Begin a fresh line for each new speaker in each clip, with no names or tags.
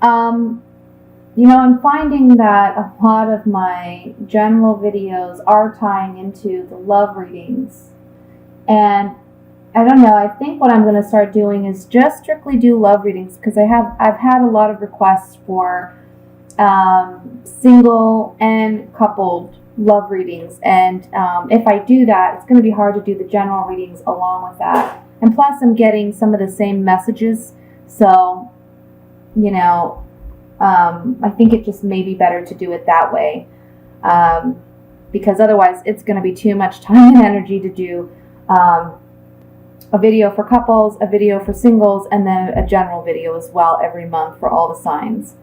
I'm finding that a lot of my general videos are tying into the love readings. And I don't know, I think what I'm going to start doing is just strictly do love readings, because I've had a lot of requests for single and coupled love readings. And if I do that, it's going to be hard to do the general readings along with that. And plus, I'm getting some of the same messages. So, I think it just may be better to do it that way. Because otherwise, it's going to be too much time and energy to do a video for couples, a video for singles, and then a general video as well every month for all the signs.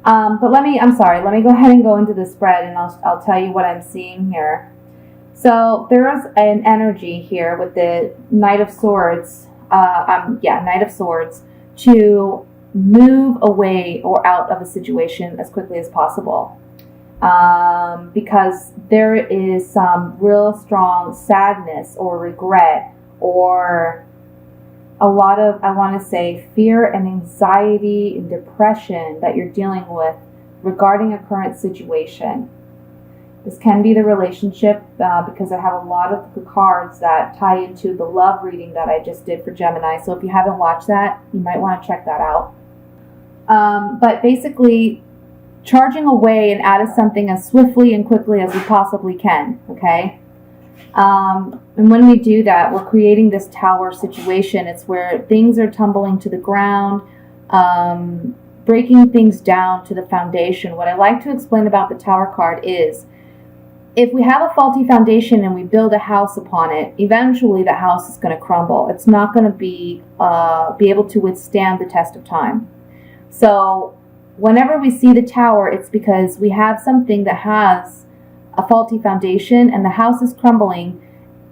But let me go ahead and go into the spread, and I'll tell you what I'm seeing here. So there is an energy here with the Knight of Swords, Knight of Swords, to move away or out of a situation as quickly as possible. Because there is some real strong sadness or regret, or a lot of, I want to say, fear and anxiety and depression that you're dealing with regarding a current situation. This can be the relationship, because I have a lot of the cards that tie into the love reading that I just did for Gemini. So if you haven't watched that, you might want to check that out. But basically, charging away and out of something as swiftly and quickly as we possibly can, okay? And when we do that, we're creating this tower situation. It's where things are tumbling to the ground, breaking things down to the foundation. What I like to explain about the Tower card is, if we have a faulty foundation and we build a house upon it, eventually the house is going to crumble. It's not going to be able to withstand the test of time. So whenever we see the tower, it's because we have something that has a faulty foundation and the house is crumbling.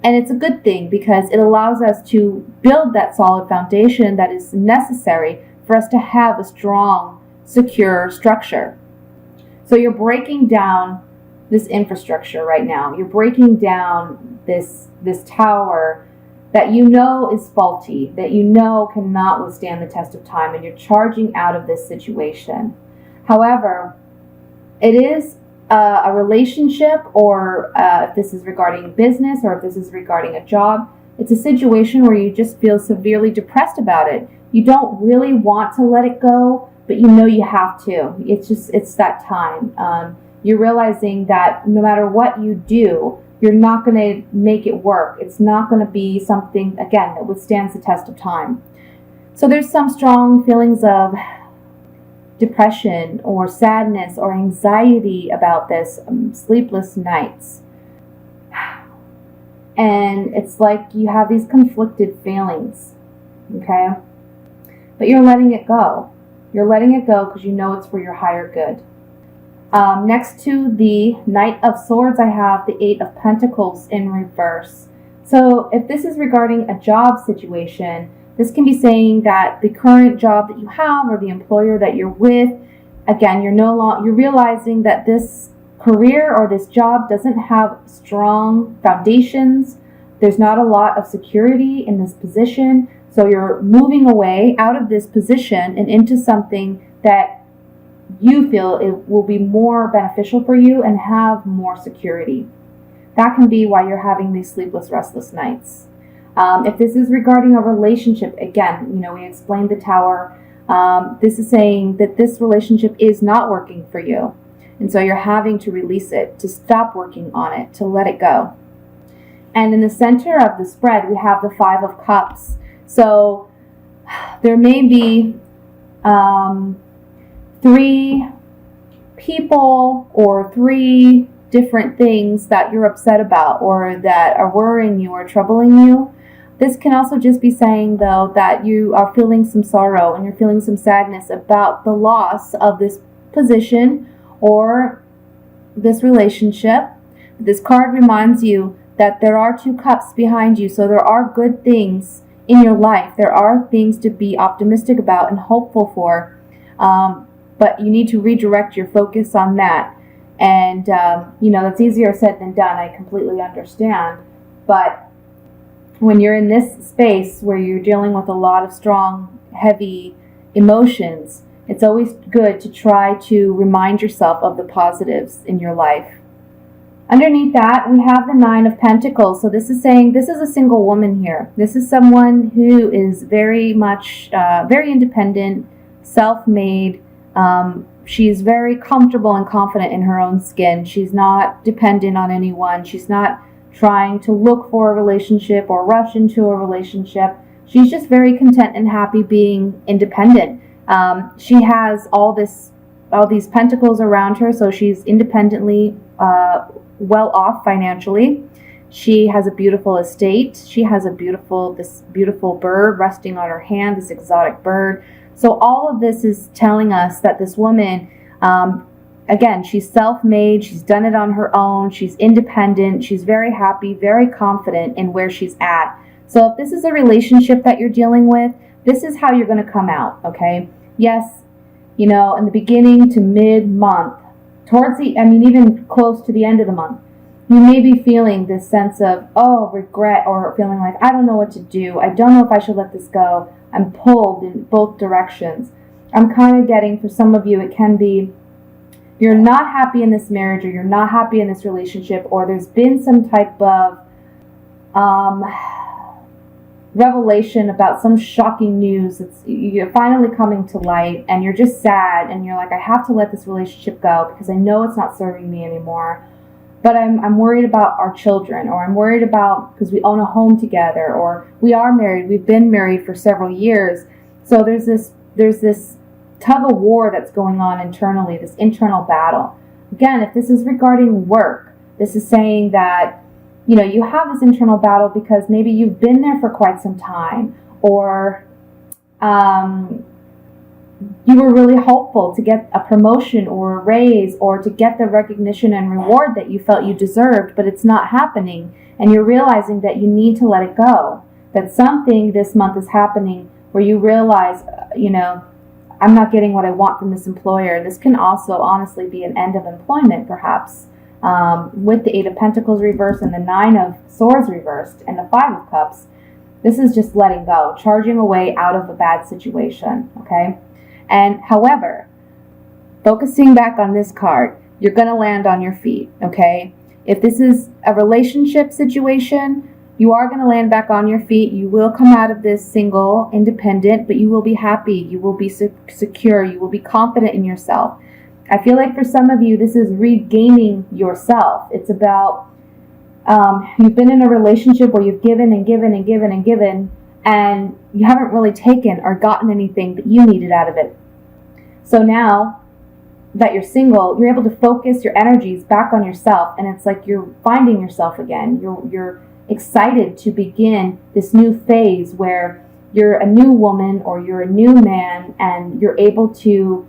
And it's a good thing, because it allows us to build that solid foundation that is necessary for us to have a strong, secure structure. So you're breaking down this infrastructure right now. You're breaking down this tower that you know is faulty, that you know cannot withstand the test of time, and you're charging out of this situation. However, it is a relationship, or if this is regarding business, or if this is regarding a job, it's a situation where you just feel severely depressed about it. You don't really want to let it go, but you know you have to. It's that time. You're realizing that no matter what you do, you're not going to make it work. It's not going to be something, again, that withstands the test of time. So there's some strong feelings of depression or sadness or anxiety about this, sleepless nights. And it's like you have these conflicted feelings, okay? But you're letting it go. You're letting it go because you know it's for your higher good. Next to the Knight of Swords, I have the Eight of Pentacles in reverse. So if this is regarding a job situation, this can be saying that the current job that you have, or the employer that you're with, again, you're realizing that this career or this job doesn't have strong foundations. There's not a lot of security in this position. So you're moving away out of this position and into something that you feel it will be more beneficial for you and have more security. That can be why you're having these sleepless, restless nights. If this is regarding a relationship, again, we explained the Tower. This is saying that this relationship is not working for you. And so you're having to release it, to stop working on it, to let it go. And in the center of the spread, we have the Five of Cups. So there may be 3 people or 3 different things that you're upset about, or that are worrying you or troubling you. This can also just be saying, though, that you are feeling some sorrow and you're feeling some sadness about the loss of this position or this relationship. This card reminds you that there are 2 cups behind you, so there are good things in your life. There are things to be optimistic about and hopeful for, but you need to redirect your focus on that. And, that's easier said than done. I completely understand. But when you're in this space where you're dealing with a lot of strong, heavy emotions, It's always good to try to remind yourself of the positives in your life. Underneath that, we have the Nine of Pentacles. So this is saying this is a single woman here. This is someone who is very much, very independent, self-made. She's very comfortable and confident in her own skin. She's not dependent on anyone. She's not trying to look for a relationship or rush into a relationship. She's just very content and happy being independent. She has all these pentacles around her, so she's independently well off financially. She has a beautiful estate. She has this beautiful bird resting on her hand, this exotic bird. So all of this is telling us that this woman, again, she's self-made. She's done it on her own. She's independent. She's very happy, very confident in where she's at. So if this is a relationship that you're dealing with, this is how you're going to come out, okay? Yes, in the beginning to mid-month, even close to the end of the month, you may be feeling this sense of, regret, or feeling like, I don't know what to do. I don't know if I should let this go. I'm pulled in both directions. I'm kind of getting, for some of you, it can be, you're not happy in this marriage, or you're not happy in this relationship, or there's been some type of revelation about some shocking news you're finally coming to light, and you're just sad, and you're like, I have to let this relationship go because I know it's not serving me anymore, but I'm worried about our children, or I'm worried about, because we own a home together, or we are married, we've been married for several years. So there's this tug of war that's going on internally, this internal battle. Again, if this is regarding work, this is saying that you have this internal battle because maybe you've been there for quite some time, or you were really hopeful to get a promotion or a raise, or to get the recognition and reward that you felt you deserved, but it's not happening. And you're realizing that you need to let it go. That something this month is happening where you realize, I'm not getting what I want from this employer. This can also honestly be an end of employment, perhaps. With the Eight of Pentacles reversed and the Nine of Swords reversed and the Five of Cups, this is just letting go, charging away out of a bad situation, okay? And however, focusing back on this card, you're going to land on your feet, okay? If this is a relationship situation, you are going to land back on your feet. You will come out of this single, independent, but you will be happy. You will be secure. You will be confident in yourself. I feel like for some of you, this is regaining yourself. It's about, you've been in a relationship where you've given and given and given and given, and you haven't really taken or gotten anything that you needed out of it. So now that you're single, you're able to focus your energies back on yourself, and it's like you're finding yourself again. You're excited to begin this new phase where you're a new woman or you're a new man, and you're able to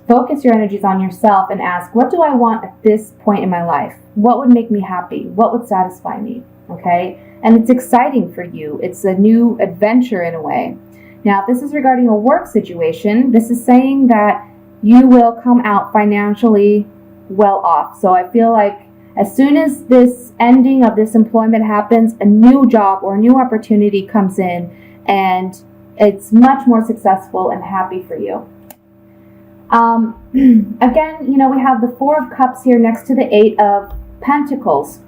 focus your energies on yourself and ask, what do I want at this point in my life? What would make me happy? What would satisfy me? Okay? And it's exciting for you. It's a new adventure in a way. Now, if this is regarding a work situation, this is saying that you will come out financially well off. So I feel like as soon as this ending of this employment happens, a new job or a new opportunity comes in, and it's much more successful and happy for you. Again, we have the Four of Cups here next to the Eight of Pentacles.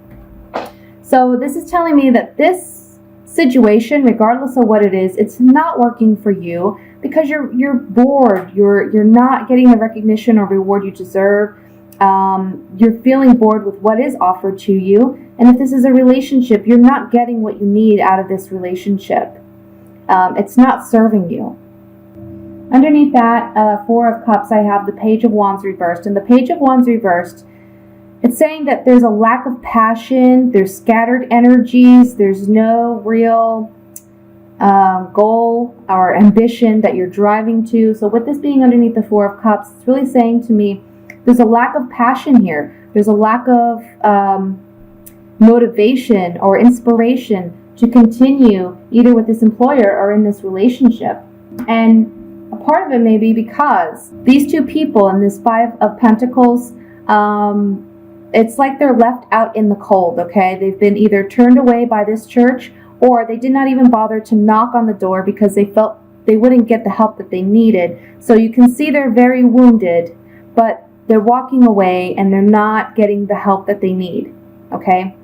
So this is telling me that this situation, regardless of what it is, it's not working for you because you're bored. You're not getting the recognition or reward you deserve. You're feeling bored with what is offered to you. And if this is a relationship, you're not getting what you need out of this relationship. It's not serving you. Underneath that Four of Cups, I have the Page of Wands reversed. And the Page of Wands reversed, it's saying that there's a lack of passion, there's scattered energies, there's no real goal or ambition that you're driving to. So with this being underneath the Four of Cups, it's really saying to me, there's a lack of passion here. There's a lack of motivation or inspiration to continue either with this employer or in this relationship. And a part of it may be because these two people in this Five of Pentacles, it's like they're left out in the cold, okay? They've been either turned away by this church, or they did not even bother to knock on the door because they felt they wouldn't get the help that they needed. So you can see they're very wounded, but they're walking away and they're not getting the help that they need. Okay?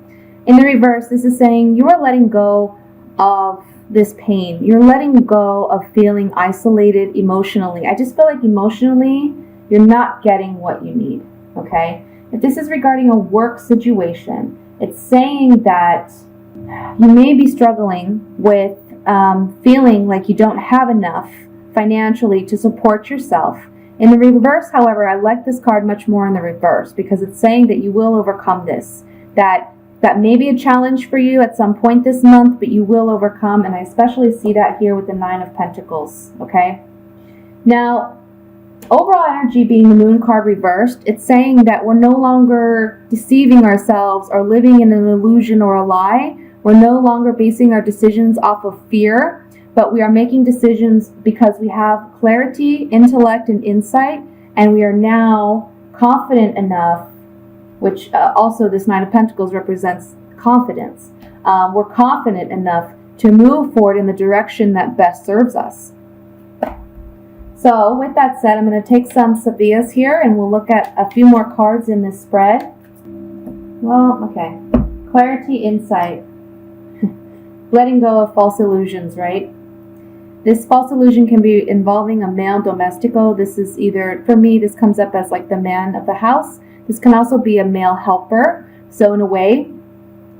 In the reverse, this is saying you are letting go of this pain. You're letting go of feeling isolated emotionally. I just feel like emotionally, you're not getting what you need. Okay? If this is regarding a work situation, it's saying that you may be struggling with feeling like you don't have enough financially to support yourself. In the reverse, however, I like this card much more in the reverse because it's saying that you will overcome this. That may be a challenge for you at some point this month, but you will overcome, and I especially see that here with the Nine of Pentacles, okay? Now, overall energy being the Moon card reversed, it's saying that we're no longer deceiving ourselves or living in an illusion or a lie. We're no longer basing our decisions off of fear, but we are making decisions because we have clarity, intellect, and insight, and we are now confident enough, which also this Nine of Pentacles represents confidence. We're confident enough to move forward in the direction that best serves us. So with that said, I'm going to take some Savias here and we'll look at a few more cards in this spread. Well, okay. Clarity, insight. Letting go of false illusions, right? This false illusion can be involving a male domestico. This is either, for me, this comes up as like the man of the house. This can also be a male helper. So in a way,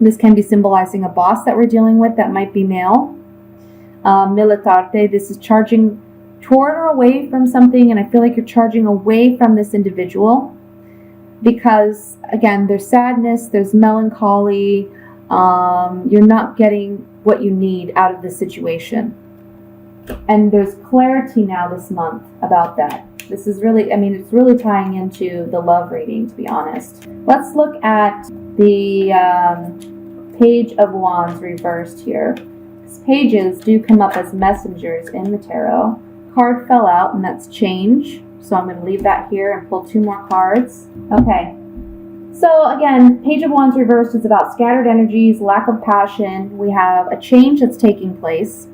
this can be symbolizing a boss that we're dealing with that might be male. Militarte, this is charging toward or away from something, and I feel like you're charging away from this individual because, again, there's sadness, there's melancholy, you're not getting what you need out of this situation. And there's clarity now this month about that. This is really, I mean, it's really tying into the love reading, to be honest. Let's look at the Page of Wands reversed here. These pages do come up as messengers in the tarot. Card fell out, and that's change. So I'm going to leave that here and pull two more cards. Okay. So again, Page of Wands reversed is about scattered energies, lack of passion. We have a change that's taking place.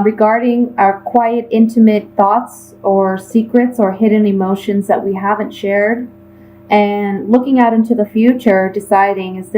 Regarding our quiet, intimate thoughts or secrets or hidden emotions that we haven't shared, and looking out into the future, deciding, is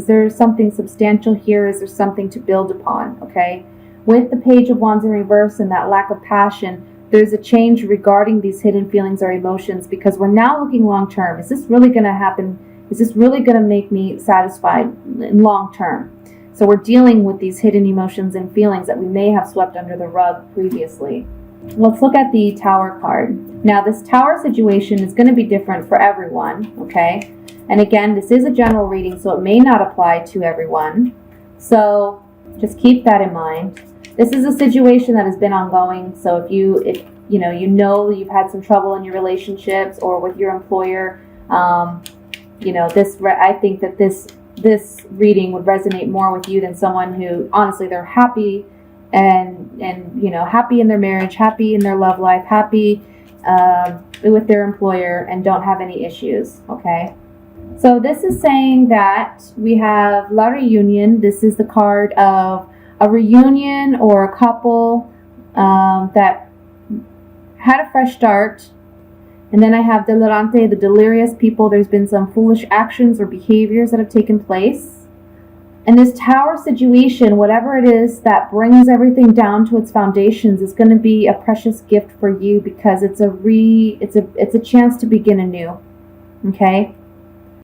there something substantial here? Is there something to build upon? Okay. With the Page of Wands in reverse and that lack of passion, there's a change regarding these hidden feelings or emotions because we're now looking long term. Is this really going to happen? Is this really going to make me satisfied in long term? So we're dealing with these hidden emotions and feelings that we may have swept under the rug previously. Let's look at the Tower card. Now, this Tower situation is going to be different for everyone, okay? And again, this is a general reading, so it may not apply to everyone. So just keep that in mind. This is a situation that has been ongoing, so if you know you've had some trouble in your relationships or with your employer, I think that this reading would resonate more with you than someone who, honestly, they're happy and happy in their marriage, happy in their love life, happy with their employer, and don't have any issues, okay? So this is saying that we have La Reunion. This is the card of a reunion or a couple that had a fresh start. And then I have Delirante, the delirious people. There's been some foolish actions or behaviors that have taken place. And this Tower situation, whatever it is that brings everything down to its foundations, is going to be a precious gift for you because it's a chance to begin anew. Okay?